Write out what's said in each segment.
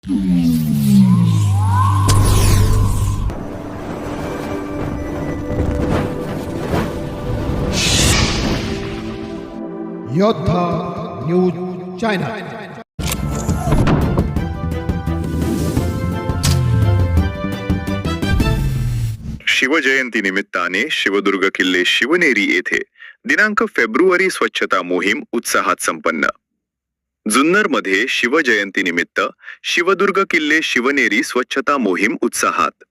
योद्धा news channel. Shivjayanti निमित्ताने शिवदुर्ग किल्ले शिवनेरी येथे दिनांक फेब्रुवारी स्वच्छता मोहीम उत्साहात संपन्न। जुन्नर मध्ये शिवजयंती निमित्त शिवदुर्ग किल्ले शिवनेरी स्वच्छता मोहीम उत्साहात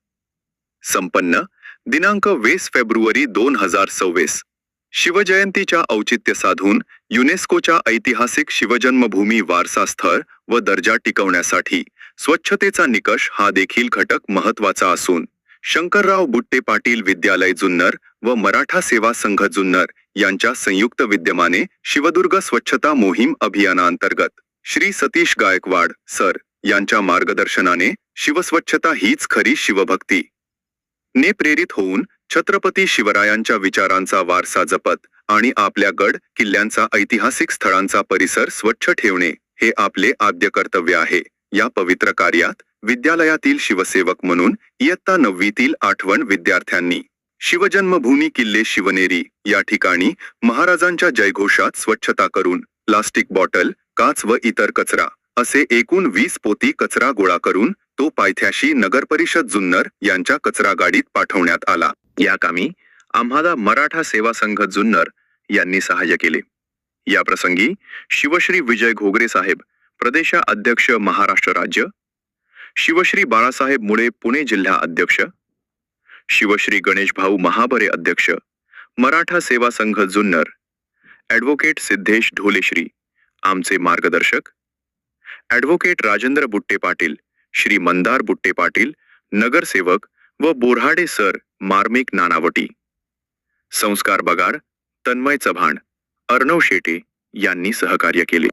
संपन्न। दिनांक 20 फेब्रुवारी 2026 शिवजयंतीच्या औचित्य साधून युनेस्कोच्या ऐतिहासिक शिवजन्मभूमी वारसा स्थळ व दर्जा टिकवण्यासाठी स्वच्छतेचा निकष हा देखील घटक महत्त्वाचा असून शंकरराव बुट्टे पाटील विद्यालय जुन्नर व मराठा सेवा संघ जुन्नर यांच्या संयुक्त विद्यमाने शिवदुर्ग स्वच्छता मोहीम अभियानांतर्गत श्री सतीश गायकवाड सर यांच्या मार्गदर्शनाने शिवस्वच्छता हीच खरी शिवभक्ती ने प्रेरित होऊन छत्रपती शिवरायांच्या विचारांचा वारसा जपत आणि आपल्या गड किल्ल्यांचा ऐतिहासिक स्थळांचा परिसर स्वच्छ ठेवणे हे आपले आद्य कर्तव्य आहे। या पवित्र कार्यात विद्यालयातील शिवसेवक म्हणून इयत्ता 9वीतील आठवण विद्यार्थ्यांनी शिवजन्मभूमी किल्ले शिवनेरी या ठिकाणी महाराजांच्या जयघोषात स्वच्छता करून प्लास्टिक बॉटल, काच व इतर कचरा असे एकूण 20 पोती कचरा गोळा करून तो पायथ्याशी नगरपरिषद जुन्नर यांच्या कचरा गाडीत पाठवण्यात आला। या कामी आम्हाला मराठा सेवा संघ जुन्नर यांनी सहाय्य केले। या प्रसंगी शिवश्री विजय घोगरे साहेब प्रदेशा अध्यक्ष महाराष्ट्र राज्य, शिवश्री बाळासाहेब मुळे पुणे जिल्हा अध्यक्ष, शिवश्री गणेश भाऊ महाबरे अध्यक्ष मराठा सेवा संघ जुन्नर, ॲडव्होकेट सिद्धेश ढोलेश्री आमचे मार्गदर्शक, ॲडव्होकेट राजेंद्र बुट्टे पाटील, श्री मंदार बुट्टे पाटील नगरसेवक व बोऱ्हाडे सर मार्मिक नानावटी, संस्कार बगाड, तन्मय चव्हाण, अर्णव शेटे यांनी सहकार्य केले।